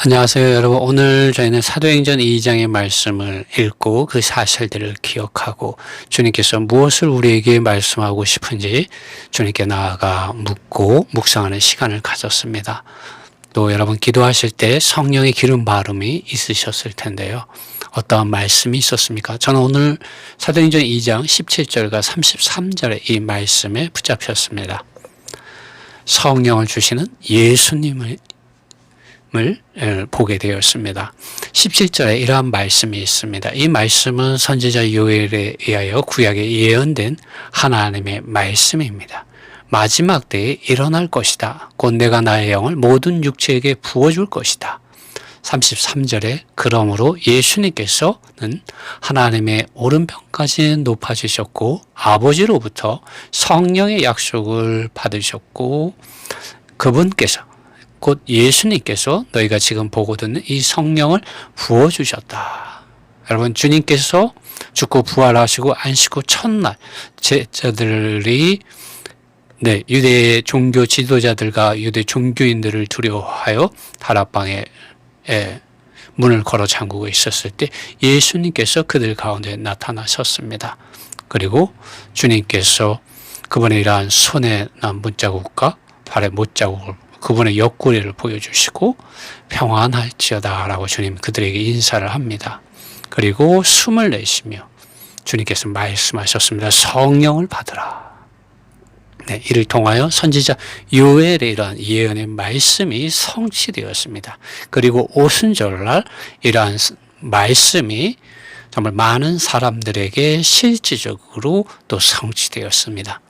안녕하세요, 여러분. 오늘 저희는 사도행전 2장의 말씀을 읽고 그 사실들을 기억하고 주님께서 무엇을 우리에게 말씀하고 싶은지 주님께 나아가 묻고 묵상하는 시간을 가졌습니다. 또 여러분 기도하실 때 성령의 기름 바름이 있으셨을 텐데요. 어떠한 말씀이 있었습니까? 저는 오늘 사도행전 2장 17절과 33절의 이 말씀에 붙잡혔습니다. 성령을 주시는 예수님을 보게 되었습니다. 17절에 이러한 말씀이 있습니다. 이 말씀은 선지자 요엘에 의하여 구약에 예언된 하나님의 말씀입니다. 마지막 때에 일어날 것이다. 곧 내가 나의 영을 모든 육체에게 부어줄 것이다. 33절에 그러므로 예수님께서는 하나님의 오른편까지 높아지셨고 아버지로부터 성령의 약속을 받으셨고 그분께서 곧 예수님께서 너희가 지금 보고 듣는 이 성령을 부어주셨다. 여러분 주님께서 죽고 부활하시고 안식후 첫날 제자들이 유대 종교 지도자들과 유대 종교인들을 두려워하여 다락방에 문을 걸어 잠그고 있었을 때 예수님께서 그들 가운데 나타나셨습니다. 그리고 주님께서 그분의 이러한 손에 난 문자국과 발의 못자국을 그분의 옆구리를 보여주시고 평안할지어다 라고 주님 그들에게 인사를 합니다. 그리고 숨을 내쉬며 주님께서 말씀하셨습니다. 성령을 받으라. 이를 통하여 선지자 요엘의 이러한 예언의 말씀이 성취되었습니다. 그리고 오순절날 이러한 말씀이 정말 많은 사람들에게 실질적으로 또 성취되었습니다.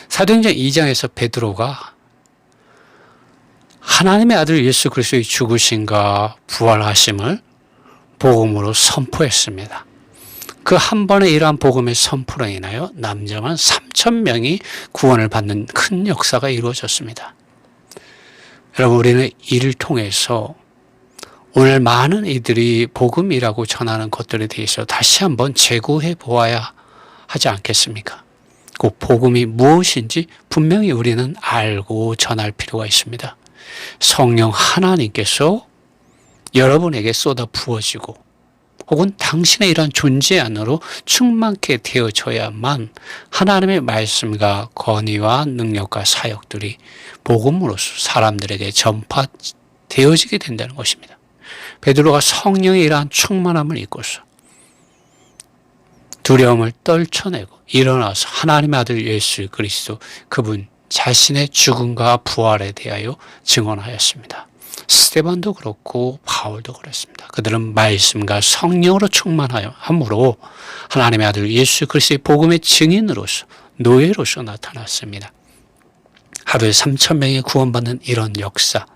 사도행전 2장에서 베드로가 하나님의 아들 예수 그리스도의 죽으심과 부활하심을 복음으로 선포했습니다. 그 한 번의 이러한 복음의 선포로 인하여 남자만 3,000명이 구원을 받는 큰 역사가 이루어졌습니다. 여러분 우리는 이를 통해서 오늘 많은 이들이 복음이라고 전하는 것들에 대해서 다시 한번 재고해 보아야 하지 않겠습니까? 그 복음이 무엇인지 분명히 우리는 알고 전할 필요가 있습니다. 성령 하나님께서 여러분에게 쏟아 부어지고 혹은 당신의 이러한 존재 안으로 충만케 되어져야만 하나님의 말씀과 권위와 능력과 사역들이 복음으로서 사람들에게 전파되어지게 된다는 것입니다. 베드로가 성령의 이러한 충만함을 입고서 두려움을 떨쳐내고 일어나서 하나님의 아들 예수 그리스도 그분 자신의 죽음과 부활에 대하여 증언하였습니다. 스데반도 그렇고 바울도 그렇습니다. 그들은 말씀과 성령으로 충만하여 함으로 하나님의 아들 예수 그리스도의 복음의 증인으로서 노예로서 나타났습니다. 하루에 3,000명이 구원받는 이런 역사는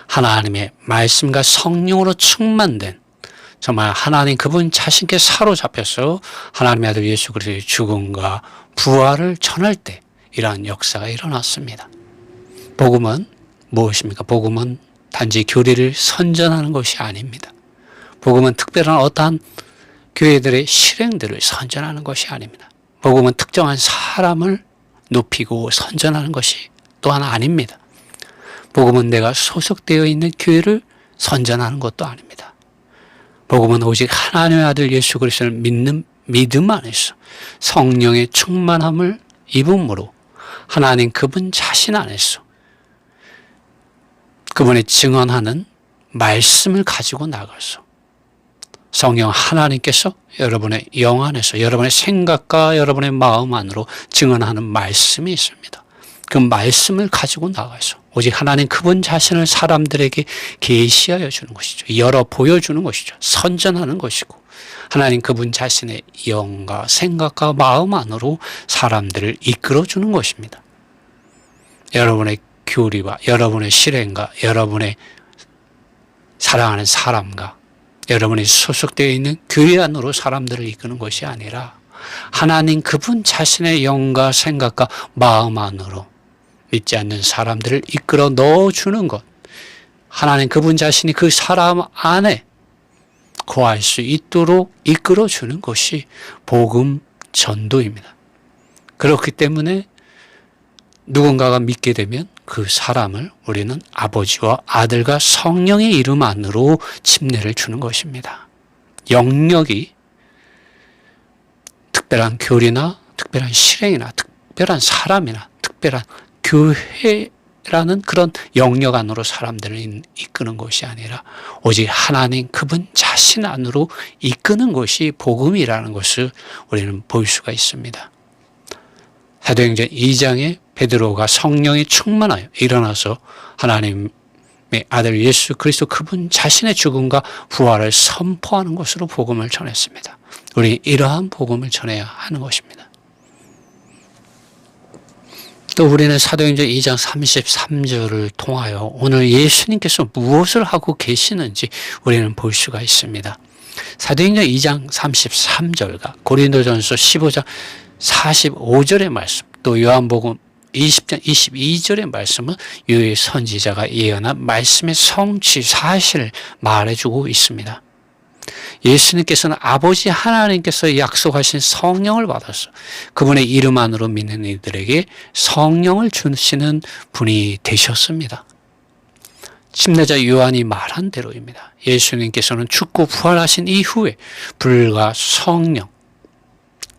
하나님의 말씀과 성령으로 충만된 정말 하나님 그분 자신께 사로잡혀서 하나님의 아들 예수 그리스도의 죽음과 부활을 전할 때 이러한 역사가 일어났습니다. 복음은 무엇입니까? 복음은 단지 교리를 선전하는 것이 아닙니다. 복음은 특별한 어떠한 교회들의 실행들을 선전하는 것이 아닙니다. 복음은 특정한 사람을 높이고 선전하는 것이 또한 아닙니다. 복음은 내가 소속되어 있는 교회를 선전하는 것도 아닙니다. 복음은 오직 하나님의 아들 예수 그리스도를 믿는 믿음 안에서 성령의 충만함을 입음으로 하나님 그분 자신 안에서 그분의 증언하는 말씀을 가지고 나가서 성령 하나님께서 여러분의 영 안에서 여러분의 생각과 여러분의 마음 안으로 증언하는 말씀이 있습니다. 그 말씀을 가지고 나가서 오직 하나님 그분 자신을 사람들에게 계시하여 주는 것이죠. 열어 보여주는 것이죠. 선전하는 것이고 하나님 그분 자신의 영과 생각과 마음 안으로 사람들을 이끌어주는 것입니다. 여러분의 교리와 여러분의 실행과 여러분의 사랑하는 사람과 여러분이 소속되어 있는 교회 안으로 사람들을 이끄는 것이 아니라 하나님 그분 자신의 영과 생각과 마음 안으로 믿지 않는 사람들을 이끌어 넣어주는 것, 하나님 그분 자신이 그 사람 안에 거할 수 있도록 이끌어주는 것이 복음 전도입니다. 그렇기 때문에 누군가가 믿게 되면 그 사람을 우리는 아버지와 아들과 성령의 이름 안으로 침례를 주는 것입니다. 영역이 특별한 교리나 특별한 실행이나 특별한 사람이나 특별한 교회라는 그런 영역 안으로 사람들을 이끄는 것이 아니라 오직 하나님 그분 자신 안으로 이끄는 것이 복음이라는 것을 우리는 볼 수가 있습니다. 사도행전 2장에 베드로가 성령이 충만하여 일어나서 하나님의 아들 예수 그리스도 그분 자신의 죽음과 부활을 선포하는 것으로 복음을 전했습니다. 우리 이러한 복음을 전해야 하는 것입니다. 또 우리는 사도행전 2장 33절을 통하여 오늘 예수님께서 무엇을 하고 계시는지 우리는 볼 수가 있습니다. 사도행전 2장 33절과 고린도전서 15장 45절의 말씀, 또 요한복음 20장 22절의 말씀은 요엘 선지자가 예언한 말씀의 성취 사실을 말해주고 있습니다. 예수님께서는 아버지 하나님께서 약속하신 성령을 받아서 그분의 이름 안으로 믿는 이들에게 성령을 주시는 분이 되셨습니다. 침례자 요한이 말한 대로입니다. 예수님께서는 죽고 부활하신 이후에 불과 성령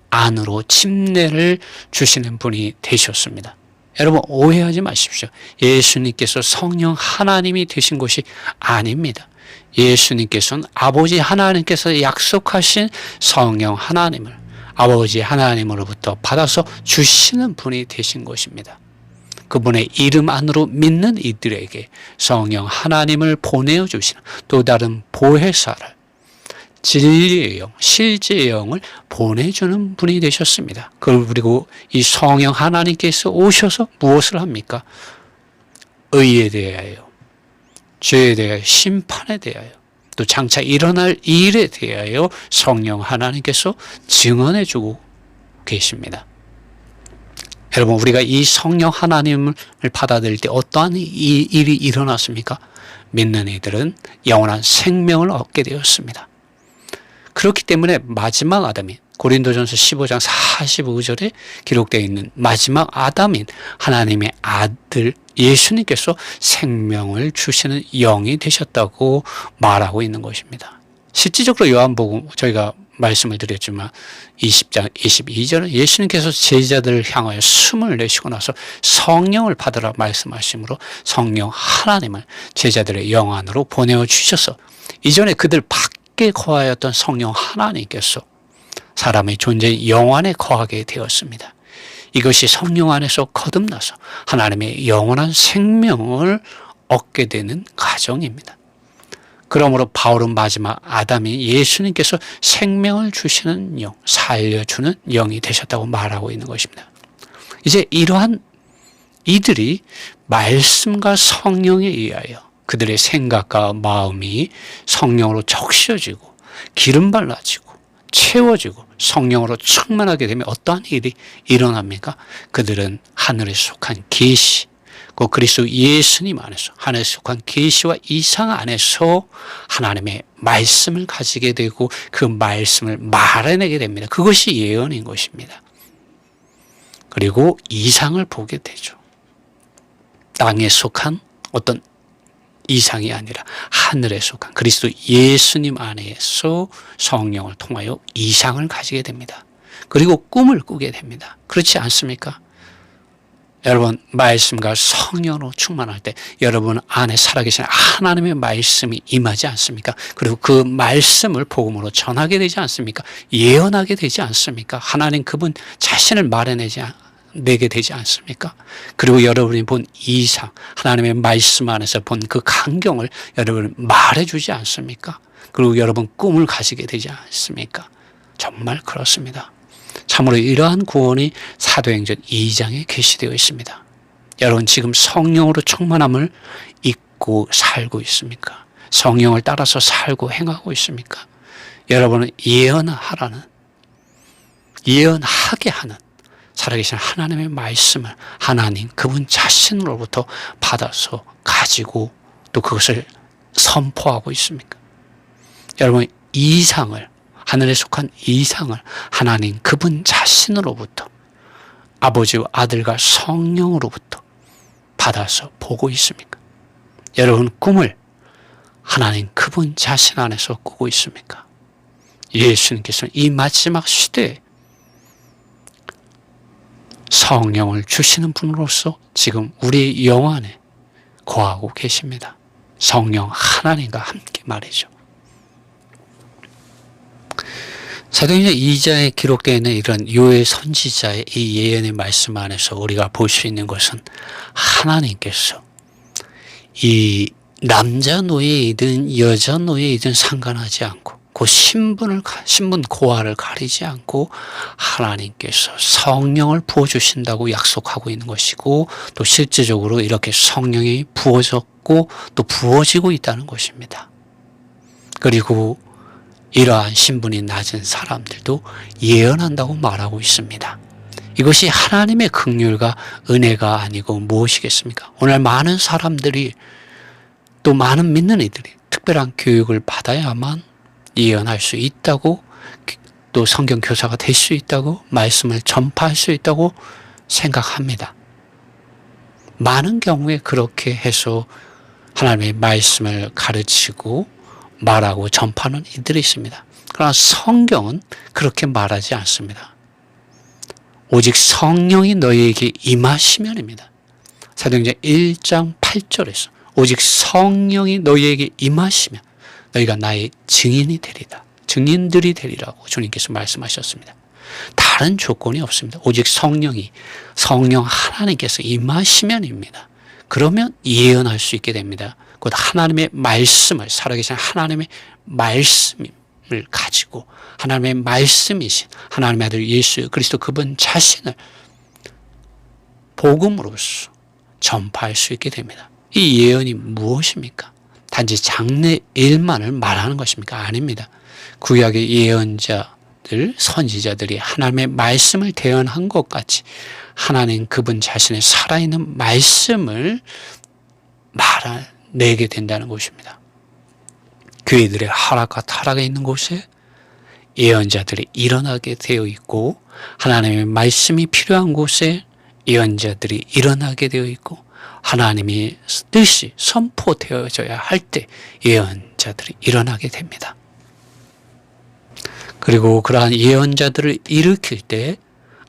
안으로 침례를 주시는 분이 되셨습니다. 여러분 오해하지 마십시오. 예수님께서 성령 하나님이 되신 것이 아닙니다. 예수님께서는 아버지 하나님께서 약속하신 성령 하나님을 아버지 하나님으로부터 받아서 주시는 분이 되신 것입니다. 그분의 이름 안으로 믿는 이들에게 성령 하나님을 보내어 주시는 또 다른 보혜사를 진리의 영, 실제의 영을 보내주는 분이 되셨습니다. 그리고 이 성령 하나님께서 오셔서 무엇을 합니까? 의에 대하여, 죄에 대하여, 심판에 대하여, 또 장차 일어날 일에 대하여 성령 하나님께서 증언해주고 계십니다. 여러분 우리가 이 성령 하나님을 받아들일 때 어떠한 일이 일어났습니까? 믿는 이들은 영원한 생명을 얻게 되었습니다. 그렇기 때문에 마지막 아담인 고린도전서 15장 45절에 기록되어 있는 마지막 아담인 하나님의 아들 예수님께서 생명을 주시는 영이 되셨다고 말하고 있는 것입니다. 실질적으로 요한복음 저희가 말씀을 드렸지만 20장 22절은 예수님께서 제자들을 향하여 숨을 내쉬고 나서 성령을 받으라 말씀하심으로 성령 하나님을 제자들의 영 안으로 보내어 주셔서 이전에 그들 밖에 거하였던 성령 하나님께서 사람의 존재 영 안에 거하게 되었습니다. 이것이 성령 안에서 거듭나서 하나님의 영원한 생명을 얻게 되는 과정입니다. 그러므로 바울은 마지막 아담인 예수님께서 생명을 주시는 영, 살려주는 영이 되셨다고 말하고 있는 것입니다. 이제 이러한 이들이 말씀과 성령에 의하여 그들의 생각과 마음이 성령으로 적셔지고 기름 발라지고 채워지고 성령으로 충만하게 되면 어떠한 일이 일어납니까? 그들은 하늘에 속한 계시, 그 그리스도 예수님 안에서 하늘에 속한 계시와 이상 안에서 하나님의 말씀을 가지게 되고 그 말씀을 말해내게 됩니다. 그것이 예언인 것입니다. 그리고 이상을 보게 되죠. 땅에 속한 어떤 이상이 아니라 하늘에 속한 그리스도 예수님 안에서 성령을 통하여 이상을 가지게 됩니다. 그리고 꿈을 꾸게 됩니다. 그렇지 않습니까? 여러분 말씀과 성령으로 충만할 때 여러분 안에 살아계신 하나님의 말씀이 임하지 않습니까? 그리고 그 말씀을 복음으로 전하게 되지 않습니까? 예언하게 되지 않습니까? 하나님 그분 자신을 내게 되지 않습니까? 그리고 여러분이 본 이상, 하나님의 말씀 안에서 본 그 광경을 여러분 말해주지 않습니까? 그리고 여러분 꿈을 가지게 되지 않습니까? 정말 그렇습니다. 참으로 이러한 구원이 사도행전 2장에 계시되어 있습니다. 여러분 지금 성령으로 충만함을 잊고 살고 있습니까? 성령을 따라서 살고 행하고 있습니까? 여러분은 예언하게 하는 살아계신 하나님의 말씀을 하나님 그분 자신으로부터 받아서 가지고 또 그것을 선포하고 있습니까? 여러분 이상을 하늘에 속한 이상을 하나님 그분 자신으로부터 아버지와 아들과 성령으로부터 받아서 보고 있습니까? 여러분 꿈을 하나님 그분 자신 안에서 꾸고 있습니까? 예수님께서는 이 마지막 시대에 성령을 주시는 분으로서 지금 우리의 영 안에 거하고 계십니다. 성령 하나님과 함께 말이죠. 사도행전 2장에 기록되어 있는 이런 요엘 선지자의 이 예언의 말씀 안에서 우리가 볼 수 있는 것은 하나님께서 이 남자 노예이든 여자 노예이든 상관하지 않고 그 신분 고하를 가리지 않고 하나님께서 성령을 부어주신다고 약속하고 있는 것이고 또 실제적으로 이렇게 성령이 부어졌고 또 부어지고 있다는 것입니다. 그리고 이러한 신분이 낮은 사람들도 예언한다고 말하고 있습니다. 이것이 하나님의 긍휼과 은혜가 아니고 무엇이겠습니까? 오늘 많은 사람들이 또 많은 믿는 이들이 특별한 교육을 받아야만 예언할 수 있다고 또 성경 교사가 될 수 있다고 말씀을 전파할 수 있다고 생각합니다. 많은 경우에 그렇게 해서 하나님의 말씀을 가르치고 말하고 전파하는 이들이 있습니다. 그러나 성경은 그렇게 말하지 않습니다. 오직 성령이 너희에게 임하시면입니다. 사도행전 1장 8절에서 오직 성령이 너희에게 임하시면 너희가 나의 증인이 되리라. 증인들이 되리라고 주님께서 말씀하셨습니다. 다른 조건이 없습니다. 오직 성령 하나님께서 임하시면입니다. 그러면 예언할 수 있게 됩니다. 곧 하나님의 말씀을 살아계신 하나님의 말씀을 가지고 하나님의 말씀이신 하나님의 아들 예수 그리스도 그분 자신을 복음으로써 전파할 수 있게 됩니다. 이 예언이 무엇입니까? 단지 장래 일만을 말하는 것입니까? 아닙니다. 구약의 예언자들, 선지자들이 하나님의 말씀을 대언한 것 같이 하나님 그분 자신의 살아있는 말씀을 말해내게 된다는 것입니다. 교회들의 하락과 타락에 있는 곳에 예언자들이 일어나게 되어 있고 하나님의 말씀이 필요한 곳에 예언자들이 일어나게 되어 있고 하나님의 뜻이 선포되어져야 할 때 예언자들이 일어나게 됩니다. 그리고 그러한 예언자들을 일으킬 때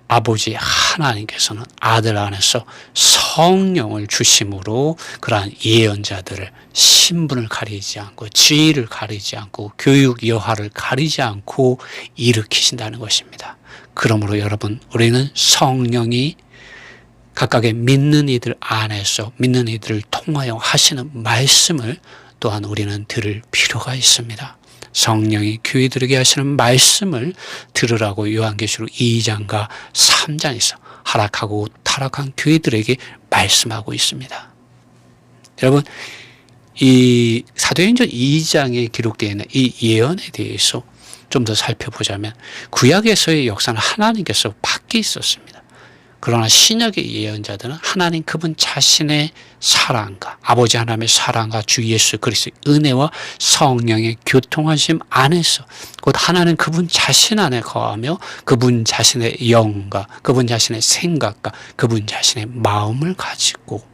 아버지 하나님께서는 아들 안에서 성령을 주심으로 그러한 예언자들을 신분을 가리지 않고 지위를 가리지 않고 교육 여하를 가리지 않고 일으키신다는 것입니다. 그러므로 여러분 우리는 성령이 각각의 믿는 이들 안에서 믿는 이들을 통하여 하시는 말씀을 또한 우리는 들을 필요가 있습니다. 성령이 교회들에게 하시는 말씀을 들으라고 요한계시록 2장과 3장에서 하락하고 타락한 교회들에게 말씀하고 있습니다. 여러분 이 사도행전 2장에 기록되어 있는 이 예언에 대해서 좀 더 살펴보자면 구약에서의 역사는 하나님께서 밖에 있었습니다. 그러나 신약의 예언자들은 하나님 그분 자신의 사랑과 아버지 하나님의 사랑과 주 예수 그리스도의 은혜와 성령의 교통하심 안에서 곧 하나님 그분 자신 안에 거하며 그분 자신의 영과 그분 자신의 생각과 그분 자신의 마음을 가지고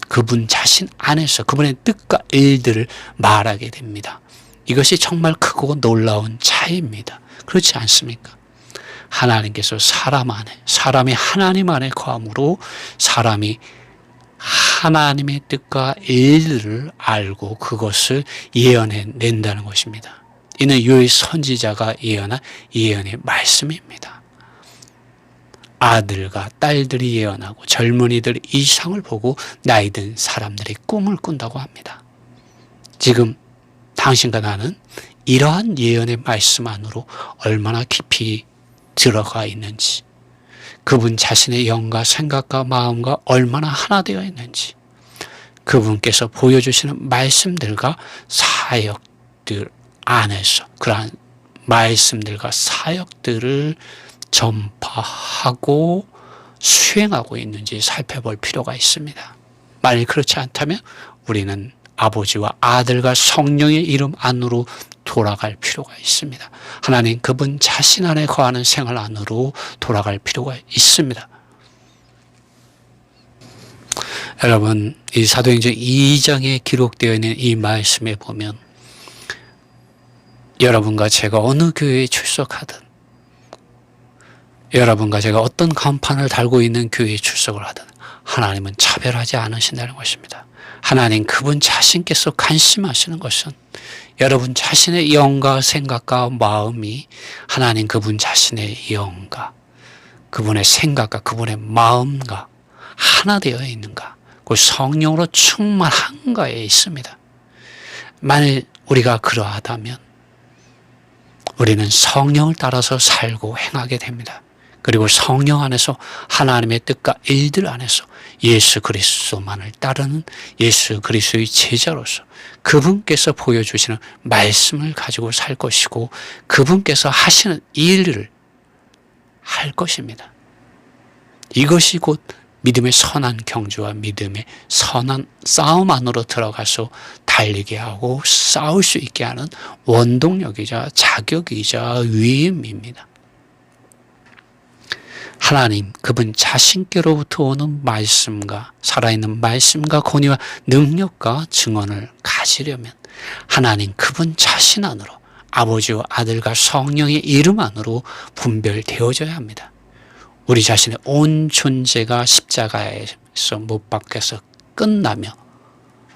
그분 자신 안에서 그분의 뜻과 일들을 말하게 됩니다. 이것이 정말 크고 놀라운 차이입니다. 그렇지 않습니까? 하나님께서 사람 안에, 사람이 하나님 안에 거함으로 사람이 하나님의 뜻과 일들을 알고 그것을 예언해낸다는 것입니다. 이는 요엘 선지자가 예언한 예언의 말씀입니다. 아들과 딸들이 예언하고 젊은이들이 이상을 보고 나이 든 사람들이 꿈을 꾼다고 합니다. 지금 당신과 나는 이러한 예언의 말씀 안으로 얼마나 깊이 들어가 있는지 그분 자신의 영과 생각과 마음과 얼마나 하나 되어 있는지 그분께서 보여주시는 말씀들과 사역들 안에서 그러한 말씀들과 사역들을 전파하고 수행하고 있는지 살펴볼 필요가 있습니다. 만일 그렇지 않다면 우리는 아버지와 아들과 성령의 이름 안으로 돌아갈 필요가 있습니다. 하나님 그분 자신 안에 거하는 생활 안으로 돌아갈 필요가 있습니다. 여러분, 이 사도행전 2장에 기록되어 있는 이 말씀에 보면 여러분과 제가 어느 교회에 출석하든, 여러분과 제가 어떤 간판을 달고 있는 교회에 출석을 하든 하나님은 차별하지 않으신다는 것입니다. 하나님 그분 자신께서 관심하시는 것은 여러분 자신의 영과 생각과 마음이 하나님 그분 자신의 영과 그분의 생각과 그분의 마음과 하나 되어 있는가, 그 성령으로 충만한가에 있습니다. 만일 우리가 그러하다면 우리는 성령을 따라서 살고 행하게 됩니다. 그리고 성령 안에서 하나님의 뜻과 일들 안에서 예수 그리스도만을 따르는 예수 그리스도의 제자로서 그분께서 보여주시는 말씀을 가지고 살 것이고 그분께서 하시는 일을 할 것입니다. 이것이 곧 믿음의 선한 경주와 믿음의 선한 싸움 안으로 들어가서 달리게 하고 싸울 수 있게 하는 원동력이자 자격이자 위임입니다. 하나님 그분 자신께로부터 오는 말씀과 살아있는 말씀과 권위와 능력과 증언을 가지려면 하나님 그분 자신 안으로 아버지와 아들과 성령의 이름 안으로 분별되어져야 합니다. 우리 자신의 온 존재가 십자가에서 못 박혀서 끝나며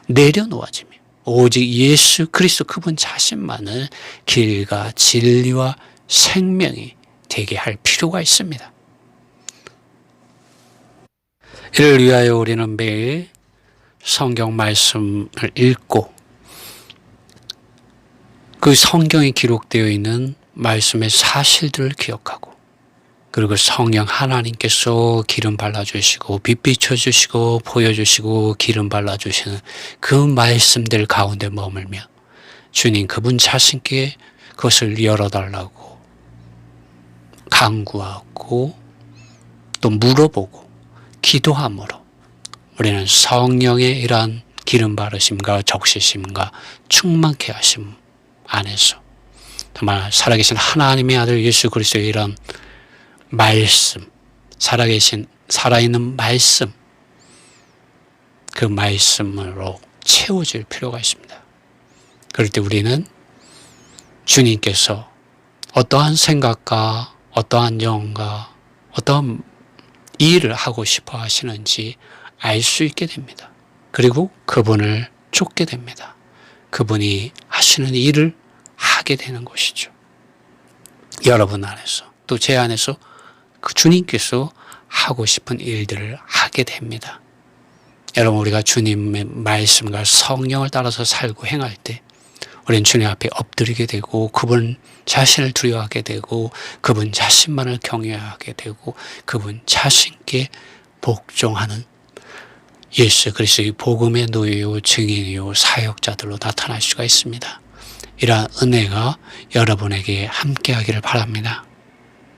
내려놓아지며 오직 예수 그리스도 그분 자신만을 길과 진리와 생명이 되게 할 필요가 있습니다. 이를 위하여 우리는 매일 성경 말씀을 읽고 그 성경에 기록되어 있는 말씀의 사실들을 기억하고 그리고 성령 하나님께서 기름 발라주시고 빛 비춰주시고 보여주시고 기름 발라주시는 그 말씀들 가운데 머물며 주님 그분 자신께 그것을 열어달라고 간구하고 또 물어보고 기도함으로 우리는 성령의 이러한 기름 바르심과 적시심과 충만케 하심 안에서 정말 살아계신 하나님의 아들 예수 그리스도의 이런 말씀, 살아계신 살아있는 말씀, 그 말씀으로 채워질 필요가 있습니다. 그럴 때 우리는 주님께서 어떠한 생각과 어떠한 영과 어떠한 일을 하고 싶어 하시는지 알 수 있게 됩니다. 그리고 그분을 쫓게 됩니다. 그분이 하시는 일을 하게 되는 것이죠. 여러분 안에서 또 제 안에서 그 주님께서 하고 싶은 일들을 하게 됩니다. 여러분 우리가 주님의 말씀과 성령을 따라서 살고 행할 때 우리는 주님 앞에 엎드리게 되고 그분 자신을 두려워하게 되고 그분 자신만을 경외하게 되고 그분 자신께 복종하는 예수 그리스도의 복음의 노예요 증인이요 사역자들로 나타날 수가 있습니다. 이러한 은혜가 여러분에게 함께하기를 바랍니다.